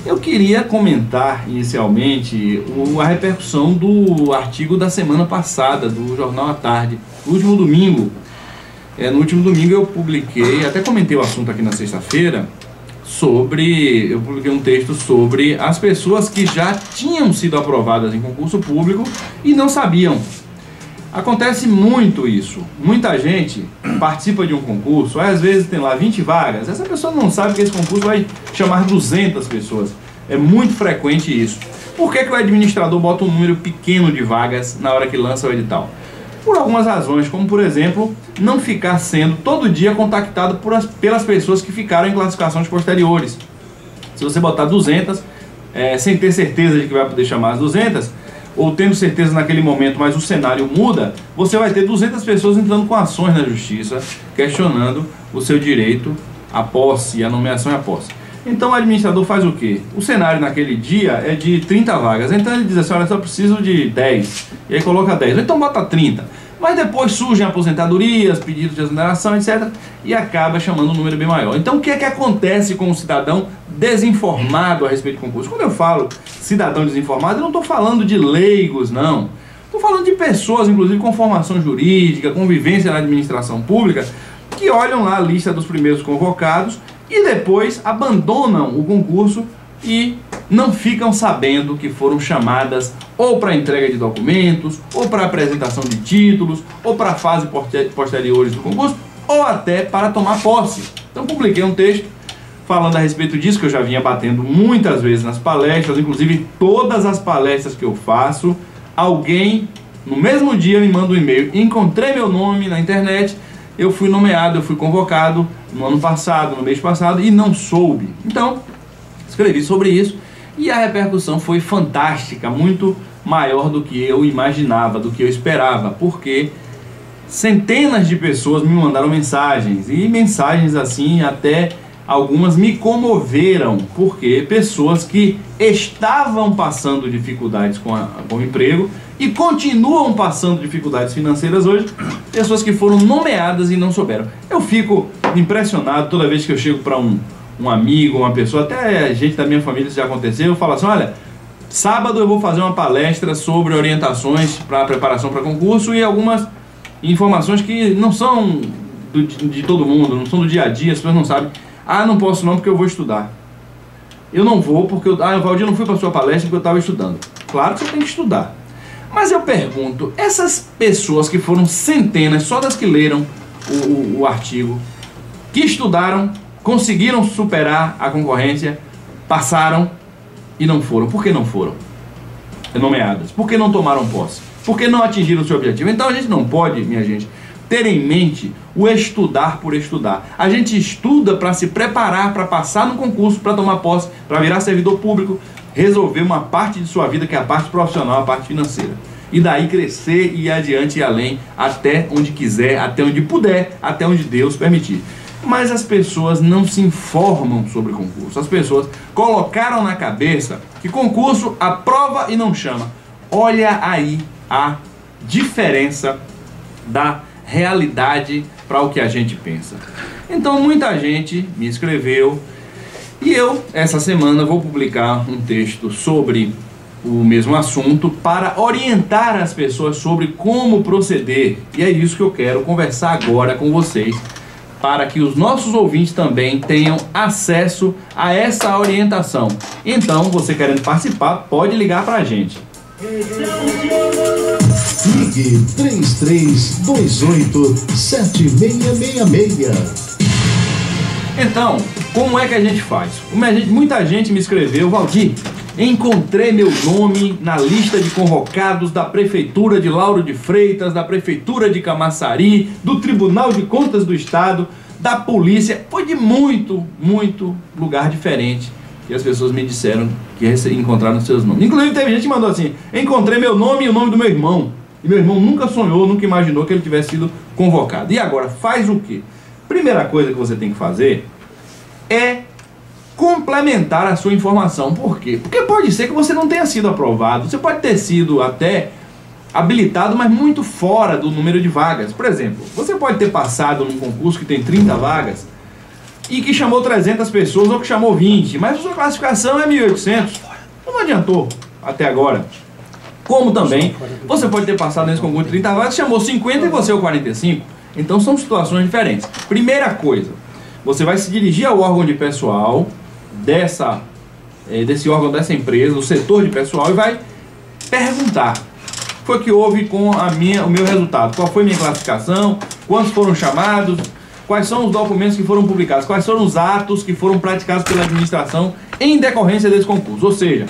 Eu queria comentar inicialmente a repercussão do artigo da semana passada do Jornal à Tarde, no último domingo. No último domingo eu publiquei, até comentei o assunto aqui na sexta-feira, eu publiquei um texto sobre as pessoas que já tinham sido aprovadas em concurso público e não sabiam. Acontece muito isso. Muita gente participa de um concurso, às vezes tem lá 20 vagas, essa pessoa não sabe que esse concurso vai chamar 200 pessoas. É muito frequente isso. Por que o administrador bota um número pequeno de vagas na hora que lança o edital? Por algumas razões, como por exemplo, não ficar sendo todo dia contactado pelas pessoas que ficaram em classificações posteriores. Se você botar 200, sem ter certeza de que vai poder chamar as 200, ou tendo certeza naquele momento, mas o cenário muda, você vai ter 200 pessoas entrando com ações na justiça, questionando o seu direito à posse, a nomeação e a posse. Então o administrador faz o quê? O cenário naquele dia é de 30 vagas, então ele diz assim, olha, só preciso de 10, e aí coloca 10, então bota 30. Mas depois surgem aposentadorias, pedidos de exoneração, etc. E acaba chamando um número bem maior. Então o que é que acontece com o cidadão desinformado a respeito do concurso? Quando eu falo cidadão desinformado, eu não estou falando de leigos, não. Estou falando de pessoas, inclusive com formação jurídica, convivência na administração pública, que olham lá a lista dos primeiros convocados e depois abandonam o concurso e não ficam sabendo que foram chamadas ou para entrega de documentos, ou para apresentação de títulos, ou para a fase posteriores do concurso, ou até para tomar posse. Então publiquei um texto falando a respeito disso, que eu já vinha batendo muitas vezes nas palestras, inclusive todas as palestras que eu faço, alguém no mesmo dia me manda um e-mail, encontrei meu nome na internet, eu fui nomeado, eu fui convocado no ano passado, no mês passado, e não soube. Então, escrevi sobre isso, e a repercussão foi fantástica, muito maior do que eu imaginava, do que eu esperava, porque centenas de pessoas me mandaram mensagens, e mensagens assim, até algumas me comoveram, porque pessoas que estavam passando dificuldades com o emprego e continuam passando dificuldades financeiras hoje, pessoas que foram nomeadas e não souberam. Eu fico impressionado toda vez que eu chego para um amigo, uma pessoa, até gente da minha família, isso já aconteceu, eu falo assim, olha, sábado eu vou fazer uma palestra sobre orientações para a preparação para concurso e algumas informações que não são de todo mundo, não são do dia a dia, as pessoas não sabem. Ah, não posso não porque eu vou estudar. Eu não vou porque Valdir, eu não fui para a sua palestra porque eu estava estudando. Claro que você tem que estudar. Mas eu pergunto, essas pessoas que foram centenas, só das que leram o artigo, que estudaram, conseguiram superar a concorrência, passaram e não foram. Por que não foram nomeadas? Por que não tomaram posse? Por que não atingiram o seu objetivo? Então a gente não pode, minha gente, ter em mente o estudar por estudar. A gente estuda para se preparar, para passar no concurso, para tomar posse, para virar servidor público, resolver uma parte de sua vida, que é a parte profissional, a parte financeira. E daí crescer e ir adiante e além, até onde quiser, até onde puder, até onde Deus permitir. Mas as pessoas não se informam sobre concurso. As pessoas colocaram na cabeça que concurso aprova e não chama. Olha aí a diferença da realidade para o que a gente pensa. Então muita gente me escreveu e eu, essa semana, vou publicar um texto sobre o mesmo assunto para orientar as pessoas sobre como proceder. E é isso que eu quero conversar agora com vocês, para que os nossos ouvintes também tenham acesso a essa orientação. Então, você querendo participar, pode ligar para a gente. Ligue 33287666. Então, como é que a gente faz? Muita gente me escreveu, Valdir, encontrei meu nome na lista de convocados da Prefeitura de Lauro de Freitas, da Prefeitura de Camaçari, do Tribunal de Contas do Estado, da Polícia. Foi de muito lugar diferente que as pessoas me disseram que encontraram seus nomes. Inclusive teve gente que mandou assim, encontrei meu nome e o nome do meu irmão. E meu irmão nunca sonhou, nunca imaginou que ele tivesse sido convocado. E agora, faz o quê? Primeira coisa que você tem que fazer é complementar a sua informação. Por quê? Porque pode ser que você não tenha sido aprovado. Você pode ter sido até habilitado, mas muito fora do número de vagas. Por exemplo, você pode ter passado num concurso que tem 30 vagas, e que chamou 300 pessoas ou que chamou 20, mas a sua classificação é 1.800, não adiantou até agora. Como também, você pode ter passado nesse concurso de 30 vagas, chamou 50 e você é o 45, então são situações diferentes. Primeira coisa, você vai se dirigir ao órgão de pessoal desse órgão, dessa empresa, do setor de pessoal, e vai perguntar: foi que houve com o meu resultado? Qual foi minha classificação? Quantos foram chamados? Quais são os documentos que foram publicados? Quais foram os atos que foram praticados pela administração em decorrência desse concurso? Ou seja,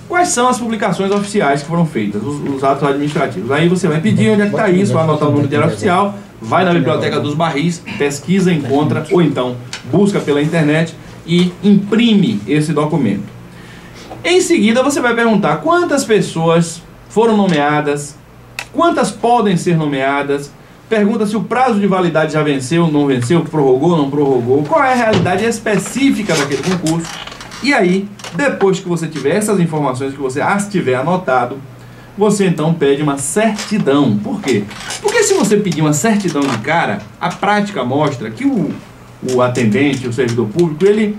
quais são as publicações oficiais que foram feitas, os atos administrativos? Aí você vai pedir onde é que está isso, vai anotar o número do diário oficial, vai na biblioteca dos barris, pesquisa, encontra, ou então busca pela internet e imprime esse documento. Em seguida você vai perguntar quantas pessoas foram nomeadas, quantas podem ser nomeadas, pergunta se o prazo de validade já venceu, não venceu, prorrogou, não prorrogou, qual é a realidade específica daquele concurso. E aí, depois que você tiver essas informações, que você as tiver anotado, você então pede uma certidão. Por quê? Porque se você pedir uma certidão de cara, a prática mostra que o atendente, o servidor público, ele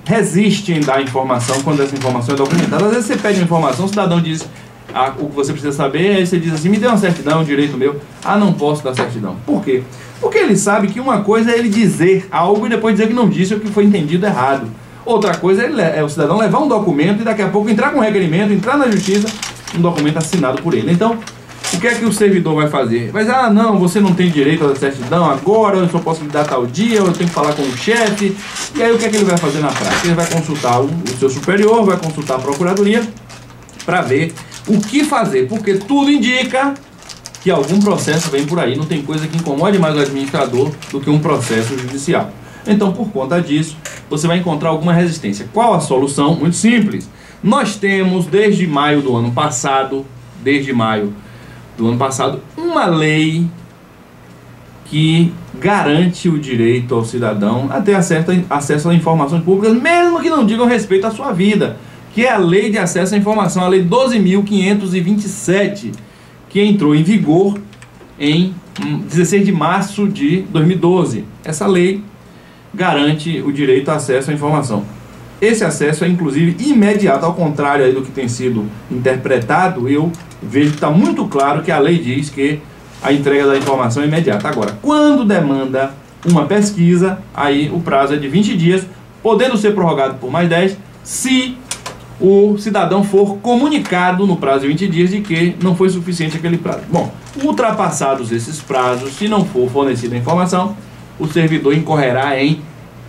resiste em dar informação quando essa informação é documentada. Às vezes você pede uma informação, o cidadão diz o que você precisa saber, aí você diz assim: me dê uma certidão, um direito meu. Ah, não posso dar certidão. Por quê? Porque ele sabe que uma coisa é ele dizer algo e depois dizer que não disse ou que foi entendido errado. Outra coisa é o cidadão levar um documento e daqui a pouco entrar com um requerimento, entrar na justiça, um documento assinado por ele. Então, o que é que o servidor vai fazer? Vai dizer: ah, não, você não tem direito à certidão agora, eu só posso lhe dar tal dia, eu tenho que falar com o chefe. E aí o que é que ele vai fazer na prática? Ele vai consultar o seu superior, vai consultar a procuradoria para ver o que fazer, porque tudo indica que algum processo vem por aí. Não tem coisa que incomode mais o administrador do que um processo judicial. Então, por conta disso, você vai encontrar alguma resistência. Qual a solução? Muito simples. Nós temos, desde maio do ano passado, uma lei que garante o direito ao cidadão a ter acesso a informações públicas, mesmo que não digam respeito à sua vida, que é a Lei de Acesso à Informação, a Lei 12.527, que entrou em vigor em 16 de março de 2012. Essa lei garante o direito ao acesso à informação. Esse acesso é, inclusive, imediato, ao contrário aí do que tem sido interpretado. Eu vejo que está muito claro que a lei diz que a entrega da informação é imediata. Agora, quando demanda uma pesquisa, aí o prazo é de 20 dias, podendo ser prorrogado por mais 10, se o cidadão for comunicado no prazo de 20 dias de que não foi suficiente aquele prazo. Bom, ultrapassados esses prazos, se não for fornecida a informação, o servidor incorrerá em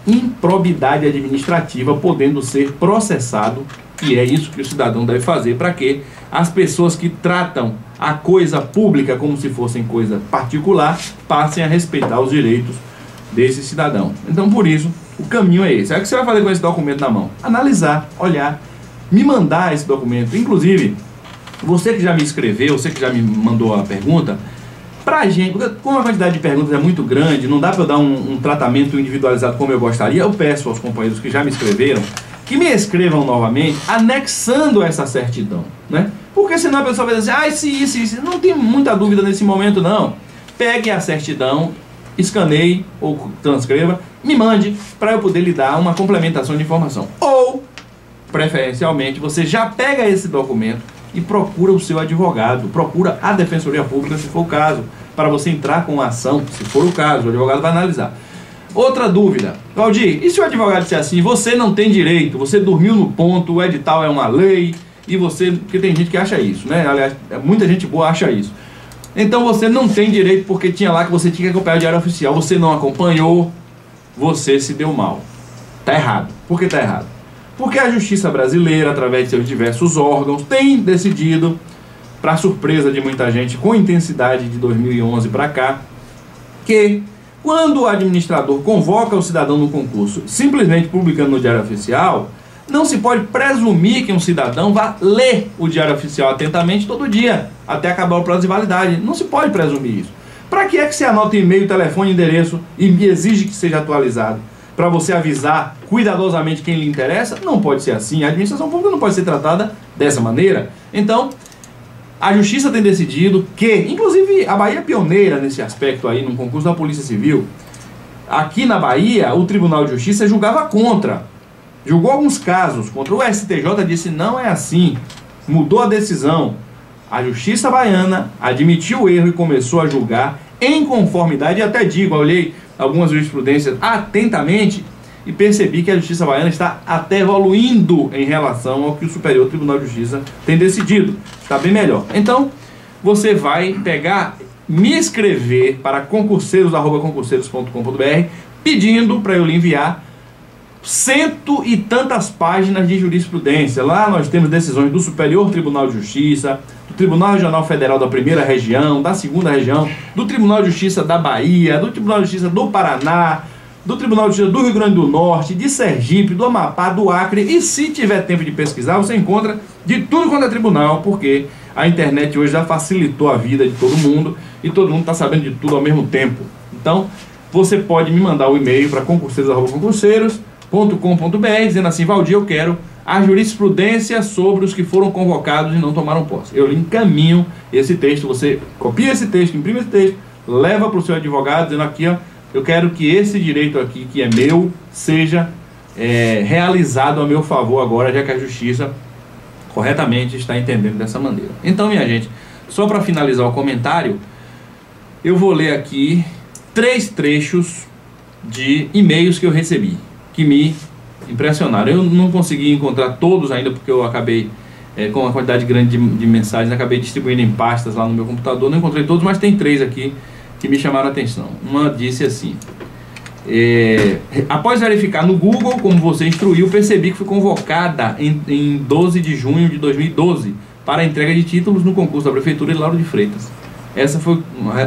improbidade administrativa, podendo ser processado, e é isso que o cidadão deve fazer para que as pessoas que tratam a coisa pública como se fossem coisa particular passem a respeitar os direitos desse cidadão. Então, por isso, o caminho é esse. Aí o que você vai fazer com esse documento na mão? Analisar, olhar, me mandar esse documento. Inclusive, você que já me escreveu, você que já me mandou a pergunta, pra gente, porque como a quantidade de perguntas é muito grande, não dá para eu dar um tratamento individualizado como eu gostaria. Eu peço aos companheiros que já me escreveram que me escrevam novamente, anexando essa certidão, né? Porque senão a pessoa vai dizer: ah, isso, não tem muita dúvida nesse momento, não. Pegue a certidão, escaneie ou transcreva, me mande para eu poder lhe dar uma complementação de informação. Ou, preferencialmente, você já pega esse documento e procura o seu advogado, procura a Defensoria Pública, se for o caso, para você entrar com a ação, se for o caso, o advogado vai analisar. Outra dúvida: Valdir, e se o advogado disser assim: você não tem direito, você dormiu no ponto, o edital é uma lei, e você... Porque tem gente que acha isso, né? Aliás, muita gente boa acha isso. Então você não tem direito porque tinha lá que você tinha que acompanhar o diário oficial, você não acompanhou, você se deu mal. Tá errado. Por que tá errado? Porque a justiça brasileira, através de seus diversos órgãos, tem decidido, para surpresa de muita gente, com intensidade de 2011 para cá, que quando o administrador convoca o cidadão no concurso, simplesmente publicando no Diário Oficial, não se pode presumir que um cidadão vá ler o Diário Oficial atentamente todo dia, até acabar o prazo de validade. Não se pode presumir isso. Para que é que você anota e-mail, telefone, endereço e exige que seja atualizado? Para você avisar cuidadosamente quem lhe interessa? Não pode ser assim. A administração pública não pode ser tratada dessa maneira. Então, a justiça tem decidido que, inclusive a Bahia é pioneira nesse aspecto aí, no concurso da Polícia Civil, Aqui na Bahia, o Tribunal de Justiça julgava contra. Julgou alguns casos contra. O STJ disse não é assim. Mudou a decisão. A Justiça Baiana admitiu o erro e começou a julgar em conformidade. E até digo, eu olhei algumas jurisprudências atentamente e percebi que a Justiça Baiana está até evoluindo em relação ao que o Superior Tribunal de Justiça tem decidido. Está bem melhor. Então, você vai pegar, me escrever para concurseiros@concurseiros.com.br pedindo para eu lhe enviar 100 e tantas páginas de jurisprudência. Lá nós temos decisões do Superior Tribunal de Justiça, do Tribunal Regional Federal da Primeira Região, da Segunda Região, do Tribunal de Justiça da Bahia, do Tribunal de Justiça do Paraná, do Tribunal de Justiça do Rio Grande do Norte, de Sergipe, do Amapá, do Acre. E se tiver tempo de pesquisar, você encontra de tudo quanto é tribunal, porque a internet hoje já facilitou a vida de todo mundo e todo mundo está sabendo de tudo ao mesmo tempo. Então, você pode me mandar o e-mail para concurseiros@concurseiros.com.br dizendo assim: Valdir, eu quero a jurisprudência sobre os que foram convocados e não tomaram posse. Eu lhe encaminho esse texto, você copia esse texto, imprime esse texto, leva para o seu advogado dizendo aqui, ó, eu quero que esse direito aqui, que é meu, seja realizado a meu favor agora, já que a justiça corretamente está entendendo dessa maneira. Então, minha gente, só para finalizar o comentário, eu vou ler aqui 3 trechos de e-mails que eu recebi, que me impressionaram. Eu não consegui encontrar todos ainda, porque eu acabei com uma quantidade grande de mensagens, acabei distribuindo em pastas lá no meu computador, não encontrei todos, mas tem 3 aqui que me chamaram a atenção. Uma disse assim: após verificar no Google como você instruiu, percebi que fui convocada em 12 de junho de 2012 para a entrega de títulos no concurso da Prefeitura de Lauro de Freitas. Essa foi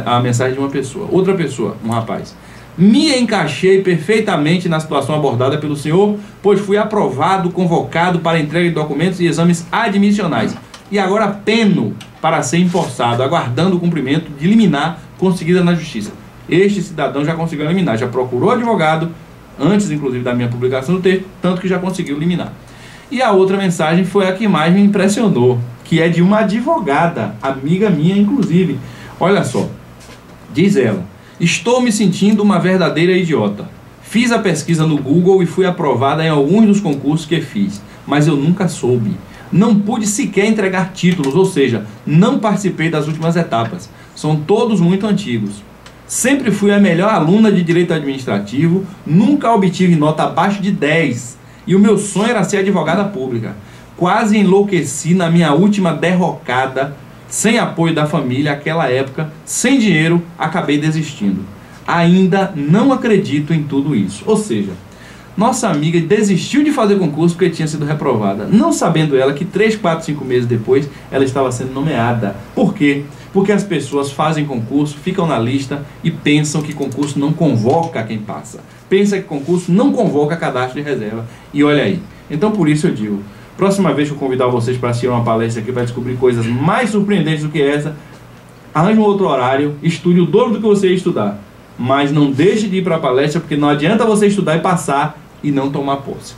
a mensagem de uma pessoa. Outra pessoa, um rapaz: me encaixei perfeitamente na situação abordada pelo senhor, pois fui aprovado, convocado para entrega de documentos e exames admissionais. E agora peno para ser empossado, aguardando o cumprimento de liminar conseguida na justiça. Este cidadão já conseguiu liminar, já procurou advogado, antes inclusive da minha publicação do texto, tanto que já conseguiu liminar. E a outra mensagem foi a que mais me impressionou, que é de uma advogada, amiga minha inclusive. Olha só, diz ela: estou me sentindo uma verdadeira idiota. Fiz a pesquisa no Google e fui aprovada em alguns dos concursos que fiz, mas eu nunca soube. Não pude sequer entregar títulos, ou seja, não participei das últimas etapas. São todos muito antigos. Sempre fui a melhor aluna de Direito Administrativo, nunca obtive nota abaixo de 10. E o meu sonho era ser advogada pública. Quase enlouqueci na minha última derrocada, sem apoio da família, naquela época, sem dinheiro, acabei desistindo. Ainda não acredito em tudo isso. Ou seja, nossa amiga desistiu de fazer concurso porque tinha sido reprovada, não sabendo ela que 3, 4, 5 meses depois ela estava sendo nomeada. Por quê? Porque as pessoas fazem concurso, ficam na lista e pensam que concurso não convoca quem passa. Pensa que concurso não convoca cadastro de reserva. E olha aí. Então por isso eu digo, próxima vez que eu convidar vocês para assistir uma palestra aqui para descobrir coisas mais surpreendentes do que essa, arranje um outro horário, estude o dobro do que você ia estudar. Mas não deixe de ir para a palestra, porque não adianta você estudar e passar e não tomar posse.